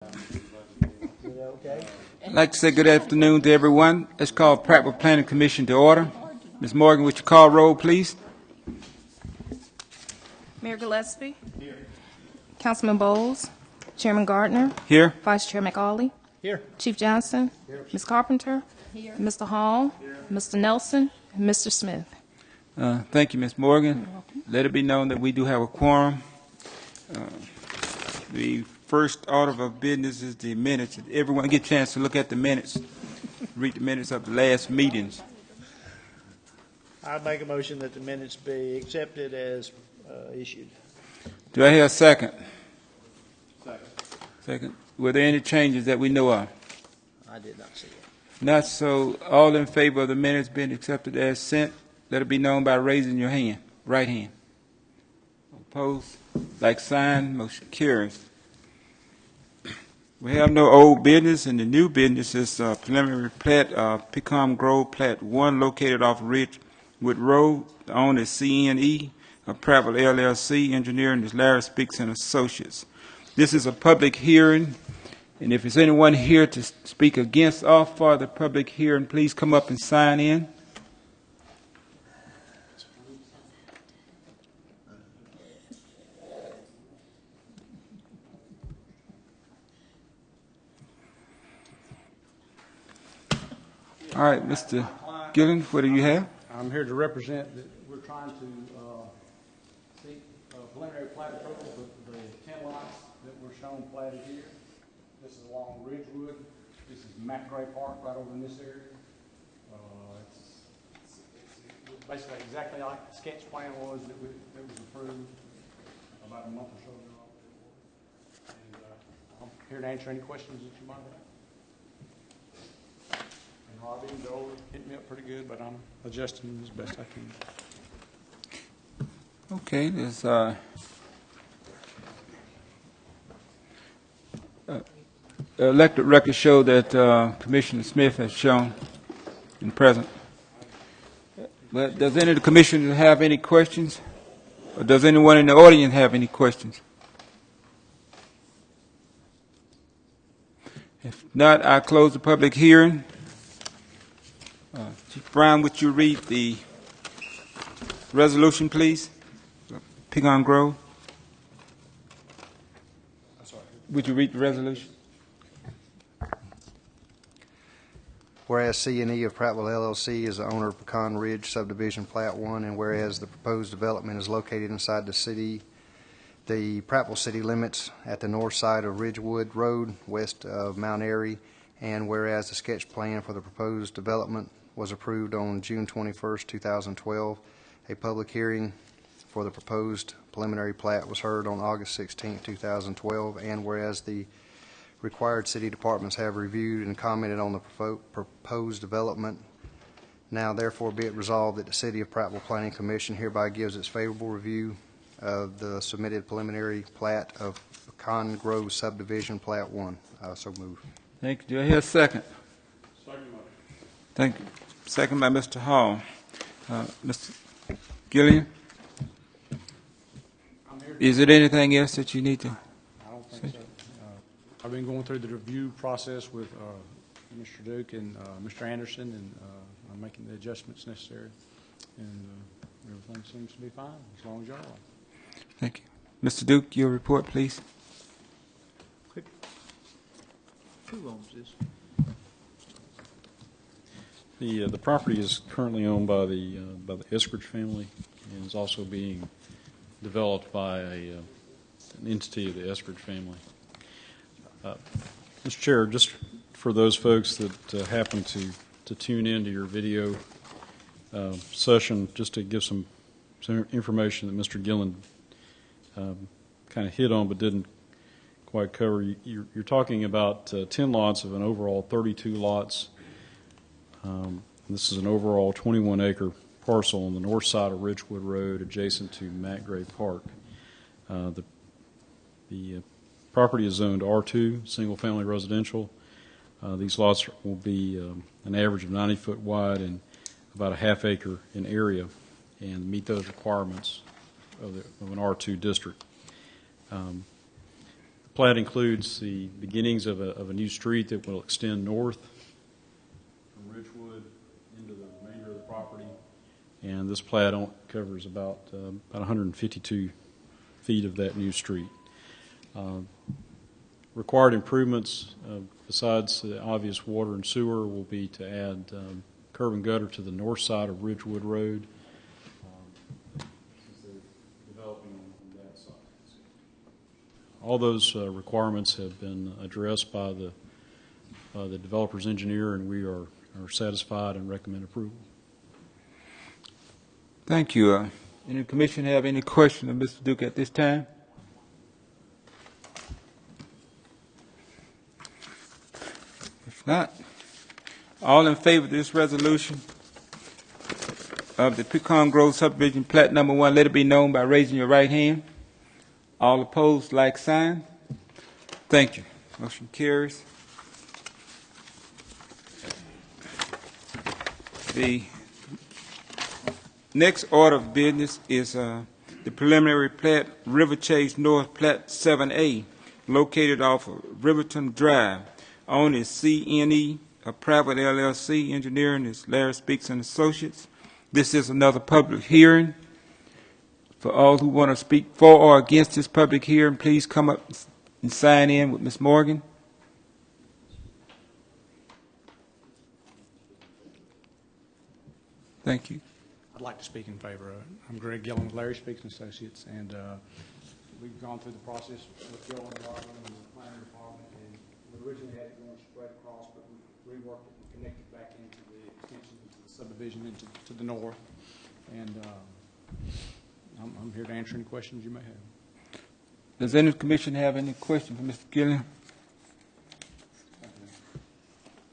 I'd like to say good afternoon to everyone. Let's call Prattville Planning Commission to order. Ms. Morgan, would you call roll, please? Mayor Gillespie. Here. Councilman Bowles. Chairman Gardner. Here. Vice Chair McAuley. Here. Chief Johnson. Here. Ms. Carpenter. Here. Mr. Hall. Here. Mr. Nelson. And Mr. Smith. Thank you, Ms. Morgan. Let it be known that we do have a quorum. The first order of business is the minutes. Everyone get a chance to look at the minutes, read the minutes of the last meetings. I make a motion that the minutes be accepted as issued. Do I hear a second? Second. Were there any changes that we know of? I did not see it. Not so. All in favor of the minutes being accepted as sent, let it be known by raising your hand, right hand. Opposed? Like sign, motion carries. We have no old business, and the new business is preliminary plat, Pecan Grove Plat 1, located off Ridgewood Road. The owner is CNE of Prattville LLC. Engineering is Larry Speaks and Associates. This is a public hearing, and if there's anyone here to speak against or for the public hearing, please come up and sign in. All right, Mr. Gillen, what do you have? I'm here to represent that we're trying to seek preliminary plat approval for the 10 lots that were shown platted here. This is along Ridgewood. This is McGray Park right over in this area. It's basically exactly like the sketch plan was that was approved about a month or so ago. And I'm here to answer any questions that you might have. Robbie and Joel hit me up pretty good, but I'm adjusting as best I can. Okay, there's elected records show that Commissioner Smith has shown and present. But does any of the commissioners have any questions? Or does anyone in the audience have any questions? If not, I close the public hearing. Chief Brown, would you read the resolution, please? Pecan Grove. I'm sorry. Would you read the resolution? Whereas C&E of Prattville LLC is the owner of Pecan Ridge Subdivision Plat 1, and whereas the proposed development is located inside the Prattville city limits at the north side of Ridgewood Road, west of Mount Airy, and whereas the sketch plan for the proposed development was approved on June 21st, 2012, a public hearing for the proposed preliminary plat was heard on August 16, 2012, and whereas the required city departments have reviewed and commented on the proposed development, now therefore be it resolved that the City of Prattville Planning Commission hereby gives its favorable review of the submitted preliminary plat of Pecan Grove Subdivision Plat 1. So move. Thank you. Do I hear a second? Second motion. Thank you. Second by Mr. Hall. Mr. Gillian? I'm here. Is there anything else that you need to? I don't think so. I've been going through the review process with Mr. Duke and Mr. Anderson, and I'm making the adjustments necessary, and everything seems to be fine as long as y'all are. Thank you. Mr. Duke, your report, please. Who owns this? The property is currently owned by the Eskridge family, and is also being developed by an entity of the Eskridge family. Mr. Chair, just for those folks that happen to tune into your video session, just to give some information that Mr. Gillen kind of hit on but didn't quite cover. You're talking about 10 lots of an overall 32 lots. This is an overall 21-acre parcel on the north side of Ridgewood Road, adjacent to McGray Park. The property is zoned R2, single-family residential. These lots will be an average of 90 foot wide and about a half acre in area, and meet those requirements of an R2 district. The plat includes the beginnings of a new street that will extend north from Ridgewood into the remainder of the property. And this plat covers about 152 feet of that new street. Required improvements, besides the obvious water and sewer, will be to add curb and gutter to the north side of Ridgewood Road, since they're developing on that side. All those requirements have been addressed by the developer's engineer, and we are satisfied and recommend approval. Thank you. Any commission have any questions of Mr. Duke at this time? If not, all in favor of this resolution of the Pecan Grove subdivision plat number 1, let it be known by raising your right hand. All opposed, like sign. Thank you. Motion carries. The next order of business is the preliminary plat, River Chase North Plat 7A, located off of Riverton Drive. Owned is CNE of Prattville LLC. Engineering is Larry Speaks and Associates. This is another public hearing. For all who want to speak for or against this public hearing, please come up and sign in with Ms. Morgan. Thank you. I'd like to speak in favor of it. I'm Greg Gillen with Larry Speaks and Associates, and we've gone through the process with Joe and Robin and the planning department, and we originally had it going straight across, but we reworked it and connected back into the extension of the subdivision to the north. And I'm here to answer any questions you may have. Does any commission have any questions for Mr. Gillen?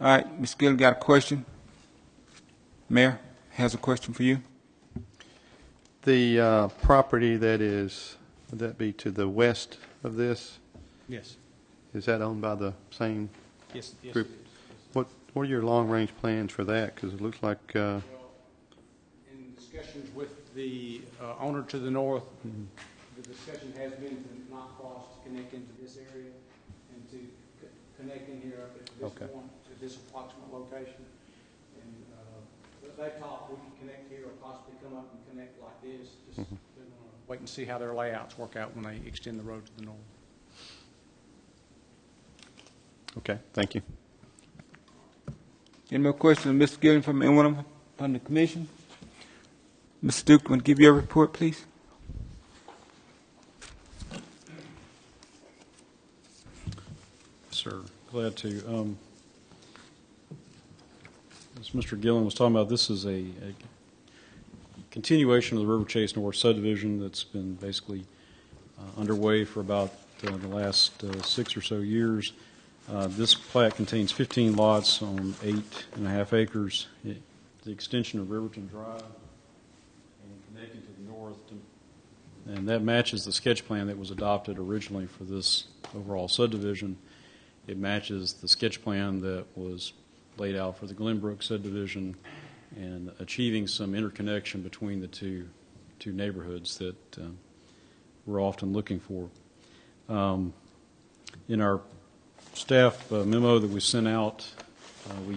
All right, Ms. Gillen got a question. Mayor has a question for you. The property that is, would that be to the west of this? Yes. Is that owned by the same Yes. group? It is. What are your long-range plans for that? Because it looks like, Well, in discussions with the owner to the north, the discussion has been to not cross to connect into this area and to connect in here up at this Okay. point to this approximate location. And they thought we could connect here or possibly come up and connect like this. Just they're going to wait and see how their layouts work out when they extend the road to the north. okay, thank you. Any more questions, Mr. Gillen, from anyone from the commission? Mr. Duke, want to give your report, please? Sir, glad to. As Mr. Gillen was talking about, this is a continuation of the River Chase North subdivision that's been basically underway for about the last 6 or so years. This plat contains 15 lots on 8.5 acres. The extension of Riverton Drive and connecting to the north, and that matches the sketch plan that was adopted originally for this overall subdivision. It matches the sketch plan that was laid out for the Glenbrook subdivision, and achieving some interconnection between the two neighborhoods that we're often looking for. In our staff memo that we sent out, we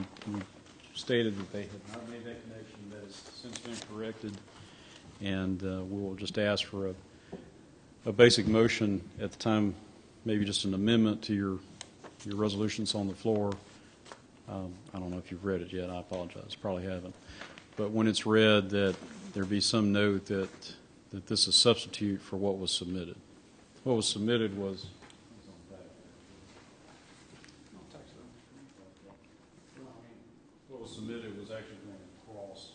stated that they had not made that connection. That has since been corrected, and we'll just ask for a basic motion at the time, maybe just an amendment to your resolutions on the floor. I don't know if you've read it yet. I apologize. Probably haven't. But when it's read, that there be some note that this is a substitute for what was submitted. What was submitted was actually going across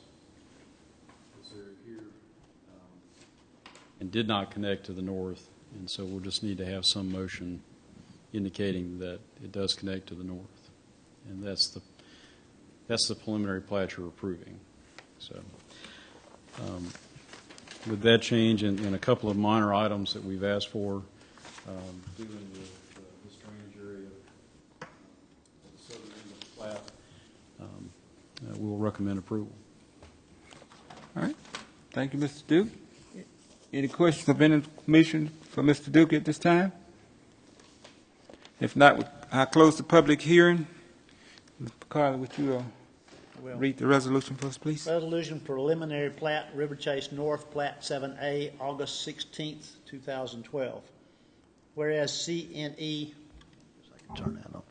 this area here and did not connect to the north. And so we'll just need to have some motion indicating that it does connect to the north. And that's the preliminary plat you're approving. So with that change and a couple of minor items that we've asked for, dealing with this drainage area of the southern end of the plat, we'll recommend approval. All right. Thank you, Mr. Duke. Any questions of any commission for Mr. Duke at this time? If not, I close the public hearing. Mr. Carter, would you Will. read the resolution for us, please? Resolution preliminary plat, River Chase North, Plat 7A, August 16th, 2012. Whereas CNE, if I can turn that on,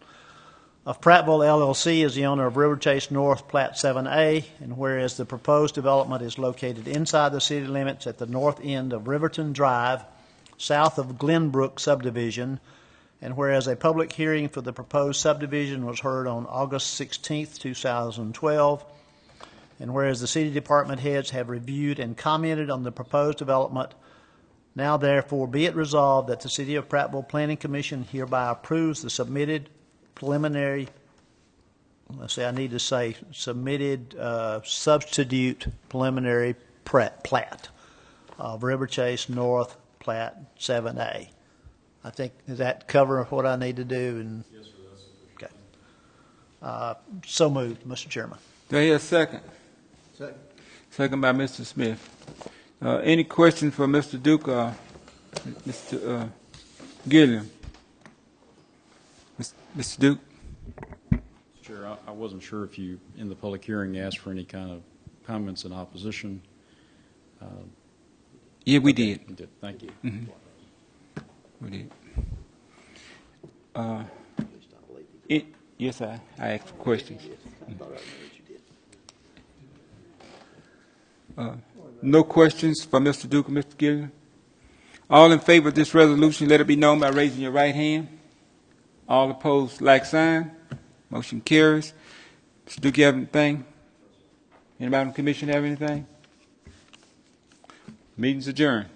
of Prattville LLC is the owner of River Chase North, Plat 7A, and whereas the proposed development is located inside the city limits at the north end of Riverton Drive, south of Glenbrook subdivision, and whereas a public hearing for the proposed subdivision was heard on August 16th, 2012, and whereas the city department heads have reviewed and commented on the proposed development, now therefore be it resolved that the City of Prattville Planning Commission hereby approves the submitted preliminary, let's say I need to say submitted substitute preliminary plat of River Chase North, Plat 7A. I think, does that cover what I need to do? And yes, sir. Okay. So moved, Mr. Chairman. Do I hear a second? Second. Second by Mr. Smith. Any questions for Mr. Duke or Mr. Gilliam? Mr. Duke? Chair, I wasn't sure if you, in the public hearing, asked for any kind of comments in opposition. Yeah, we did. You did. Thank you. Mm-hmm. We did. Yes, I asked questions. No questions for Mr. Duke or Mr. Gilliam? All in favor of this resolution, let it be known by raising your right hand. All opposed, like sign. Motion carries. Mr. Duke, you have anything? Anybody on the commission have anything? Meeting's adjourned.